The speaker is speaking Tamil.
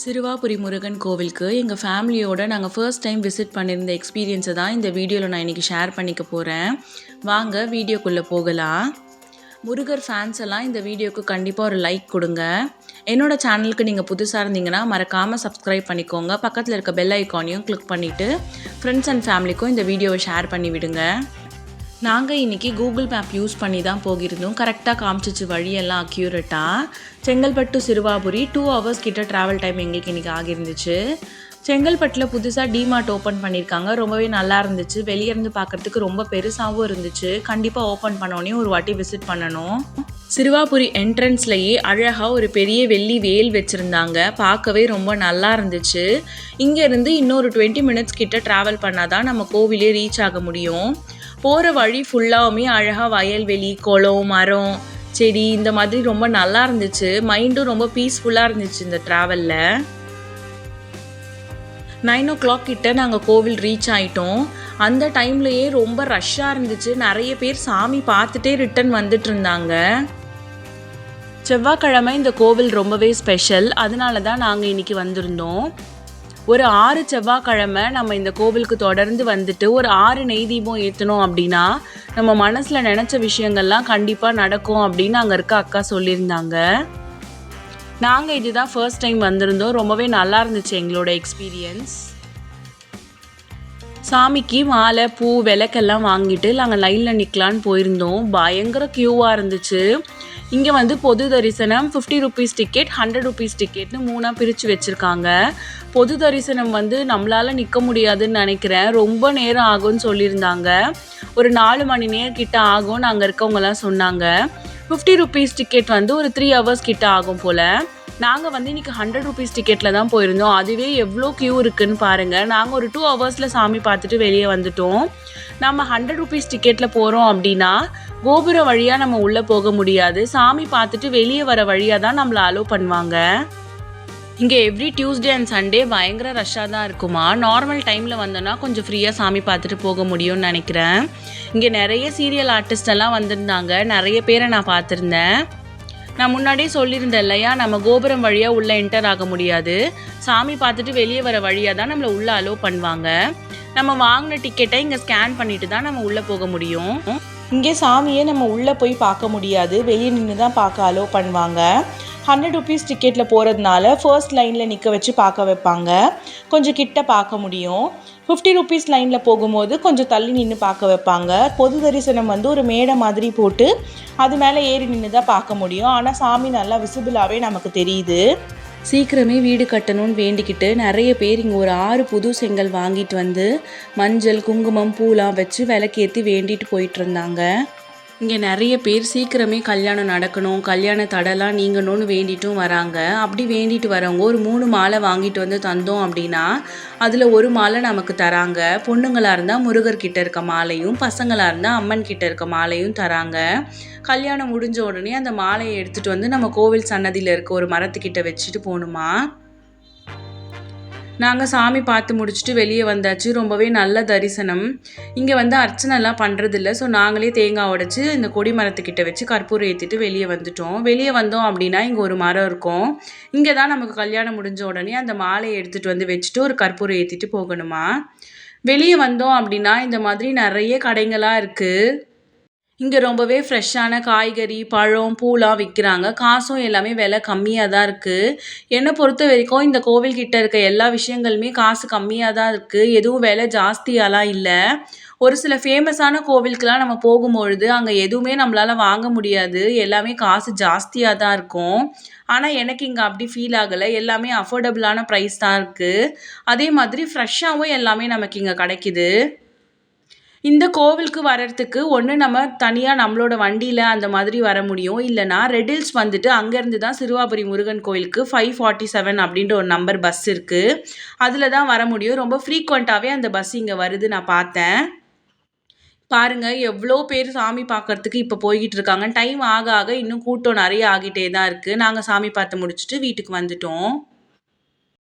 சிறுவாபுரி முருகன் கோவிலுக்கு எங்கள் ஃபேமிலியோடு நாங்கள் ஃபர்ஸ்ட் டைம் விசிட் பண்ணியிருந்த எக்ஸ்பீரியன்ஸை தான் இந்த வீடியோவில் நான் இன்றைக்கி ஷேர் பண்ணிக்க போகிறேன். வாங்க வீடியோக்குள்ளே போகலாம். முருகர் ஃபேன்ஸ் எல்லாம் இந்த வீடியோவுக்கு கண்டிப்பாக ஒரு லைக் கொடுங்க. என்னோடய சேனலுக்கு நீங்கள் புதுசாக இருந்தீங்கன்னா மறக்காமல் சப்ஸ்கிரைப் பண்ணிக்கோங்க. பக்கத்தில் இருக்க பெல் ஐக்கானையும் கிளிக் பண்ணிவிட்டு ஃப்ரெண்ட்ஸ் அண்ட் ஃபேமிலிக்கும் இந்த வீடியோவை ஷேர் பண்ணி விடுங்க. நாங்கள் இன்றைக்கி கூகுள் மேப் யூஸ் பண்ணி தான் போகிருந்தோம். கரெக்டாக காமிச்சிச்சு வழியெல்லாம் அக்யூரேட்டாக. செங்கல்பட்டு சிறுவாபுரி 2 hours கிட்ட ட்ராவல் டைம் எங்களுக்கு இன்றைக்கி ஆகியிருந்துச்சு. செங்கல்பட்டில் புதுசாக டிமார்ட் ஓப்பன் பண்ணியிருக்காங்க. ரொம்பவே நல்லா இருந்துச்சு. வெளியே இருந்து பார்க்குறதுக்கு ரொம்ப பெருசாகவும் இருந்துச்சு. கண்டிப்பாக ஓப்பன் பண்ணோன்னே ஒரு வாட்டி விசிட் பண்ணணும். சிறுவாபுரி என்ட்ரன்ஸ்லேயே அழகாக ஒரு பெரிய வெள்ளி வேல் வச்சுருந்தாங்க. பார்க்கவே ரொம்ப நல்லா இருந்துச்சு. இங்கேருந்து இன்னொரு 20 minutes கிட்ட ட்ராவல் பண்ணால் தான் நம்ம கோவிலே ரீச் ஆக முடியும். போகிற வழி ஃபுல்லாகவுமே அழகாக வயல்வெளி, குளம், மரம், செடி இந்த மாதிரி ரொம்ப நல்லா இருந்துச்சு. மைண்டும் ரொம்ப பீஸ்ஃபுல்லாக இருந்துச்சு இந்த ட்ராவலில். 9 o'clock கிட்ட நாங்கள் கோவில் ரீச் ஆகிட்டோம். அந்த டைம்லையே ரொம்ப ரஷ்ஷாக இருந்துச்சு. நிறைய பேர் சாமி பார்த்துட்டே ரிட்டன் வந்துட்டு இருந்தாங்க. செவ்வாய்க்கிழமை இந்த கோவில் ரொம்பவே ஸ்பெஷல். அதனால தான் நாங்கள் இன்றைக்கி வந்திருந்தோம். ஒரு 6 செவ்வாய்க்கிழமை நம்ம இந்த கோவிலுக்கு தொடர்ந்து வந்துட்டு ஒரு 6 நெய் தீபம் ஏற்றணும் அப்படின்னா நம்ம மனசில் நினச்ச விஷயங்கள்லாம் கண்டிப்பாக நடக்கும் அப்படின்னு அங்கே இருக்க அக்கா சொல்லியிருந்தாங்க. நாங்கள் இதுதான் ஃபர்ஸ்ட் டைம் வந்திருந்தோம். ரொம்பவே நல்லா இருந்துச்சு எங்களோட எக்ஸ்பீரியன்ஸ். சாமிக்கு மாலை, பூ, விளக்கெல்லாம் வாங்கிட்டு நாங்கள் லைனில் நிற்கலான்னு போயிருந்தோம். பயங்கர க்யூவாக இருந்துச்சு. இங்கே பொது தரிசனம் 50 rupees டிக்கெட், 100 rupees டிக்கெட்னு 3ஆக பிரித்து வச்சுருக்காங்க. பொது தரிசனம் நம்மளால் நிற்க முடியாதுன்னு நினைக்கிறேன். ரொம்ப நேரம் ஆகும்னு சொல்லியிருந்தாங்க. ஒரு 4 மணி நேரம் கிட்ட ஆகும்னு அங்கே இருக்கவங்கலாம் சொன்னாங்க. 50 rupees டிக்கெட் ஒரு 3 hours கிட்ட ஆகும் போல். நாங்கள் இன்றைக்கி 100 rupees டிக்கெட்டில் தான் போயிருந்தோம். அதுவே எவ்வளோ க்யூ இருக்குதுன்னு பாருங்கள். நாங்கள் ஒரு 2 hours சாமி பார்த்துட்டு வெளியே வந்துட்டோம். நம்ம 100 rupees டிக்கெட்டில் போகிறோம் அப்படின்னா கோபுர வழியாக நம்ம உள்ளே போக முடியாது. சாமி பார்த்துட்டு வெளியே வர வழியாக தான் நம்மளை அலோவ் பண்ணுவாங்க. இங்கே எவ்ரி டியூஸ்டே அண்ட் சண்டே பயங்கர ரஷ்ஷாக தான் இருக்குமா. நார்மல் டைமில் வந்தோன்னா கொஞ்சம் ஃப்ரீயாக சாமி பார்த்துட்டு போக முடியும்னு நினைக்கிறேன். இங்கே நிறைய சீரியல் ஆர்டிஸ்ட் எல்லாம் வந்திருந்தாங்க. நிறைய பேரை நான் பார்த்துருந்தேன். நான் முன்னாடியே சொல்லியிருந்தேன் இல்லையா, நம்ம கோபுரம் வழியாக உள்ளே என்டர் ஆக முடியாது. சாமி பார்த்துட்டு வெளியே வர வழியாக தான் நம்மளை உள்ளே அலோவ் பண்ணுவாங்க. நம்ம வாங்கின டிக்கெட்டை இங்கே ஸ்கேன் பண்ணிட்டு தான் நம்ம உள்ளே போக முடியும். இங்கே சாமியே நம்ம உள்ளே போய் பார்க்க முடியாது. வெளியே நின்று தான் பார்க்க அலோவ் பண்ணுவாங்க. 100 rupees டிக்கெட்டில் போகிறதுனால ஃபர்ஸ்ட் லைனில் நிற்க வச்சு பார்க்க வைப்பாங்க. கொஞ்சம் கிட்ட பார்க்க முடியும். 50 rupees லைனில் போகும்போது கொஞ்சம் தள்ளி நின்று பார்க்க வைப்பாங்க. பொது தரிசனம் ஒரு மேடை மாதிரி போட்டு அது மேலே ஏறி நின்று தான் பார்க்க முடியும். ஆனால் சாமி நல்லா விசிபிளாகவே நமக்கு தெரியுது. சீக்கிரமே வீடு கட்டணும்னு வேண்டிக்கிட்டு நிறைய பேர் இங்கே ஒரு 6 புது செங்கல் வாங்கிட்டு மஞ்சள், குங்குமம், பூலாம் வச்சு விளக்கேற்றி வேண்டிட்டு போயிட்டு இருந்தாங்க. இங்கே நிறைய பேர் சீக்கிரமே கல்யாணம் நடக்கணும், கல்யாண தடைலாம் நீங்கணும்னு வேண்டிட்டும் வராங்க. அப்படி வேண்டிட்டு வரவங்க ஒரு 3 மாலை வாங்கிட்டு தந்தோம் அப்படின்னா அதில் ஒரு மாலை நமக்கு தராங்க. பொண்ணுங்களாக இருந்தால் முருகர்கிட்ட இருக்க மாலையும், பசங்களாக இருந்தால் அம்மன் கிட்ட இருக்க மாலையும் தராங்க. கல்யாணம் முடிஞ்ச உடனே அந்த மாலையை எடுத்துகிட்டு நம்ம கோவில் சன்னதியில் இருக்க ஒரு மரத்துக்கிட்ட வச்சுட்டு போகணுமா. நாங்கள் சாமி பார்த்து முடிச்சுட்டு வெளியே வந்தாச்சு. ரொம்பவே நல்ல தரிசனம். இங்கே அர்ச்சனைலாம் பண்ணுறதில்ல. ஸோ நாங்களே தேங்காய் உடைச்சி இந்த கொடி மரத்துக்கிட்ட வச்சு கற்பூரம் ஏற்றிட்டு வெளியே வந்துட்டோம். வெளியே வந்தோம் அப்படின்னா இங்கே ஒரு மரம் இருக்கும். இங்கே தான் நமக்கு கல்யாணம் முடிஞ்ச உடனே அந்த மாலையை எடுத்துகிட்டு வச்சுட்டு ஒரு கற்பூரம் ஏற்றிட்டு போகணுமா. வெளியே வந்தோம் அப்படின்னா இந்த மாதிரி நிறைய கடைங்களாக இருக்குது. இங்கே ரொம்பவே ஃப்ரெஷ்ஷான காய்கறி, பழம், பூலாம் விற்கிறாங்க. காசும் எல்லாமே விலை கம்மியாக தான் இருக்குது. என்னை பொறுத்த வரைக்கும் இந்த கோவில்கிட்ட இருக்க எல்லா விஷயங்களுமே காசு கம்மியாக தான் இருக்குது. எதுவும் விலை ஜாஸ்தியாலாம் இல்லை. ஒரு சில ஃபேமஸான கோவிலுக்கெலாம் நம்ம போகும்பொழுது அங்கே எதுவுமே நம்மளால் வாங்க முடியாது. எல்லாமே காசு ஜாஸ்தியாக தான் இருக்கும். ஆனால் எனக்கு இங்கே அப்படி ஃபீல் ஆகலை. எல்லாமே அஃபோர்டபுளான ப்ரைஸ் தான் இருக்குது. அதே மாதிரி ஃப்ரெஷ்ஷாகவும் எல்லாமே நமக்கு இங்கே கிடைக்கிது. இந்த கோவிலுக்கு வர்றதுக்கு ஒன்று நம்ம தனியாக நம்மளோட வண்டியில் அந்த மாதிரி வர முடியும். இல்லைனா ரெட் ஹில்ஸ் அங்கேருந்து தான் சிறுவாபுரி முருகன் கோவிலுக்கு 547 அப்படின்ற ஒரு நம்பர் பஸ் இருக்குது. அதில் தான் வர முடியும். ரொம்ப ஃப்ரீக்வெண்ட்டாகவே அந்த பஸ் இங்கே வருது, நான் பார்த்தேன். பாருங்கள் எவ்வளோ பேர் சாமி பார்க்குறதுக்கு இப்போ போய்கிட்டு இருக்காங்க. டைம் ஆக ஆக இன்னும் கூட்டம் நிறைய ஆகிட்டே தான் இருக்குது. நாங்கள் சாமி பார்த்து முடிச்சுட்டு வீட்டுக்கு வந்துட்டோம்.